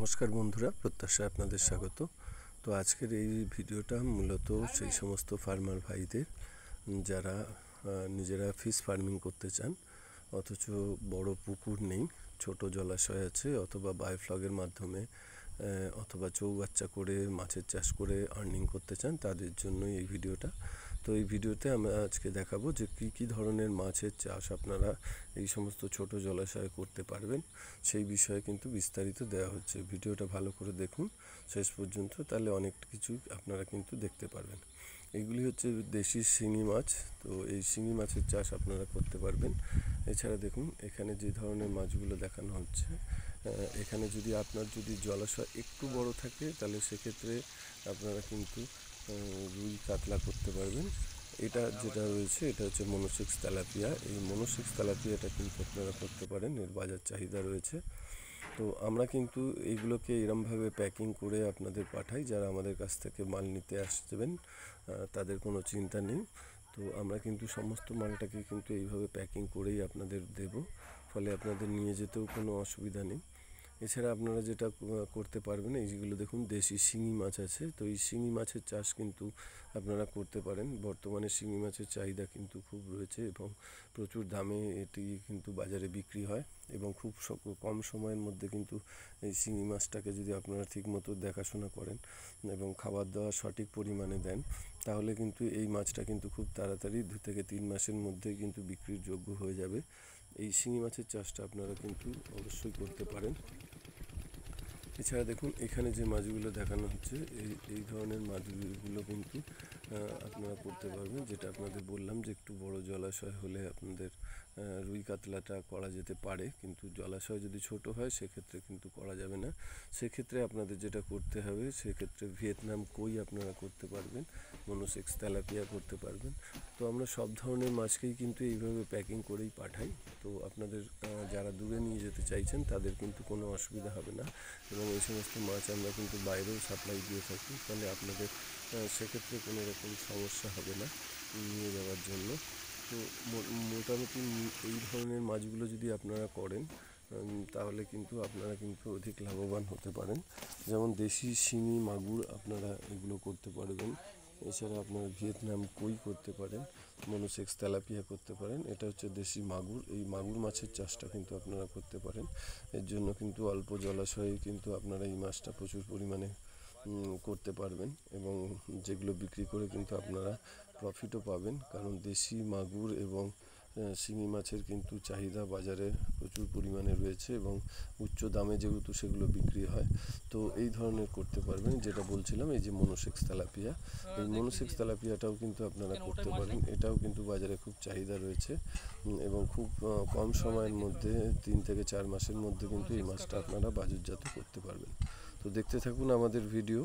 নমস্কার বন্ধুরা, প্রত্যাশায় আপনাদের স্বাগত। তো আজকের এই ভিডিওটা মূলত সেই সমস্ত ফার্মার ভাইদের যারা নিজেরা ফিশ ফার্মিং করতে চান, অথচ বড় পুকুর নেই, ছোট জলাশয় আছে, অথবা বায়োফ্লগের মাধ্যমে অথবা চৌবাচ্চা করে মাছের চাষ করে আর্নিং করতে চান, তাদের জন্যই এই ভিডিওটা। তো এই ভিডিওতে আমরা আজকে দেখাবো যে কী ধরনের মাছের চাষ আপনারা এই সমস্ত ছোট জলাশয়ে করতে পারবেন, সেই বিষয়ে কিন্তু বিস্তারিত দেওয়া হচ্ছে। ভিডিওটা ভালো করে দেখুন শেষ পর্যন্ত, তাহলে অনেক কিছু আপনারা কিন্তু দেখতে পারবেন। এইগুলি হচ্ছে দেশি শিঙি মাছ। তো এই শিঙি মাছের চাষ আপনারা করতে পারবেন। এছাড়া দেখুন এখানে যে ধরনের মাছগুলো দেখানো হচ্ছে, এখানে যদি আপনার জলাশয় একটু বড় থাকে তাহলে সেক্ষেত্রে আপনারা কিন্তু রুই কাতলা করতে পারবেন। এটা যেটা রয়েছে এটা হচ্ছে মনোসেক্স তেলাপিয়া। এই মনোসেক্স তেলাপিয়াটা কিন্তু আপনারা করতে পারেন, এর বাজার চাহিদা রয়েছে। তো আমরা কিন্তু এইগুলোকে এরমভাবে প্যাকিং করে আপনাদের পাঠাই, যারা আমাদের কাছ থেকে মাল নিতে আসবেন তাদের কোনো চিন্তা নেই। তো আমরা কিন্তু সমস্ত মালটাকে কিন্তু এইভাবে প্যাকিং করেই আপনাদের দেব, ফলে আপনাদের নিয়ে যেতেও কোনো অসুবিধা নেই। এছাড়া আপনারা যেটা করতে পারবেন, এইগুলো দেখুন দেশি শিঙি মাছ আছে। তো এই শিঙি মাছের চাষ কিন্তু আপনারা করতে পারেন। বর্তমানে শিঙি মাছের চাহিদা কিন্তু খুব রয়েছে এবং প্রচুর দামে এটি কিন্তু বাজারে বিক্রি হয়, এবং খুব কম সময়ের মধ্যে কিন্তু এই শিঙি মাছটাকে যদি আপনারা ঠিকমতো দেখাশোনা করেন এবং খাবার দাবার সঠিক পরিমাণে দেন, তাহলে কিন্তু এই মাছটা কিন্তু খুব তাড়াতাড়ি 2 থেকে 3 মাসের মধ্যেই কিন্তু বিক্রির যোগ্য হয়ে যাবে। এই শিঙি মাছের চাষটা আপনারা কিন্তু অবশ্যই করতে পারেন। এছাড়া দেখুন এখানে যে মাছগুলো দেখানো হচ্ছে, এই ধরনের মাছগুলো কিন্তু আপনারা করতে পারবেন। যেটা আপনাদের বললাম যে একটু বড় জলাশয় হলে আপনাদের রুই কাতলাটা করা যেতে পারে, কিন্তু জলাশয় যদি ছোট হয় সেক্ষেত্রে কিন্তু করা যাবে না। সেক্ষেত্রে আপনাদের যেটা করতে হবে, সেক্ষেত্রে ভিয়েতনাম কই আপনারা করতে পারবেন, মনোসেক্স তেলাপিয়া করতে পারবেন। তো আমরা সব ধরনের মাছকেই কিন্তু এইভাবে প্যাকিং করেই পাঠাই। তো আপনাদের যারা দূরে নিয়ে যেতে চাইছেন তাদের কিন্তু কোনো অসুবিধা হবে না, এবং এই সমস্ত মাছ আমরা কিন্তু বাইরেও সাপ্লাই দিয়ে থাকি, ফলে আপনাদের সেক্ষেত্রে কোনো রকম সমস্যা হবে না নিয়ে যাওয়ার জন্য। তো মোটামুটি এই ধরনের মাছগুলো যদি আপনারা করেন তাহলে কিন্তু আপনারা কিন্তু অধিক লাভবান হতে পারেন। যেমন দেশি শিঙি মাগুর আপনারা এগুলো করতে পারবেন। এছাড়া আপনারা ভিয়েতনাম কই করতে পারেন, মনোসেক্স তেলাপিয়া করতে পারেন। এটা হচ্ছে দেশি মাগুর। এই মাগুর মাছের চাষটা কিন্তু আপনারা করতে পারেন। এর জন্য কিন্তু অল্প জলাশয়ে কিন্তু আপনারা এই মাছটা প্রচুর পরিমাণে করতে পারবেন, এবং যেগুলো বিক্রি করে কিন্তু আপনারা প্রফিটও পাবেন, কারণ দেশি মাগুর এবং শিঙি মাছের কিন্তু চাহিদা বাজারে প্রচুর পরিমাণে রয়েছে, এবং উচ্চ দামে যেহেতু সেগুলো বিক্রি হয়। তো এই ধরনের করতে পারবেন। যেটা বলছিলাম, এই যে মনোসেক্স তেলাপিয়া, এই মনোসেক্স তেলাপিয়াটাও কিন্তু আপনারা করতে পারেন। এটাও কিন্তু বাজারে খুব চাহিদা রয়েছে, এবং খুব কম সময়ের মধ্যে 3 থেকে 4 মাসের মধ্যে কিন্তু এই মাছটা আপনারা বাজারজাত করতে পারবেন। তো দেখতে থাকুন আমাদের ভিডিও।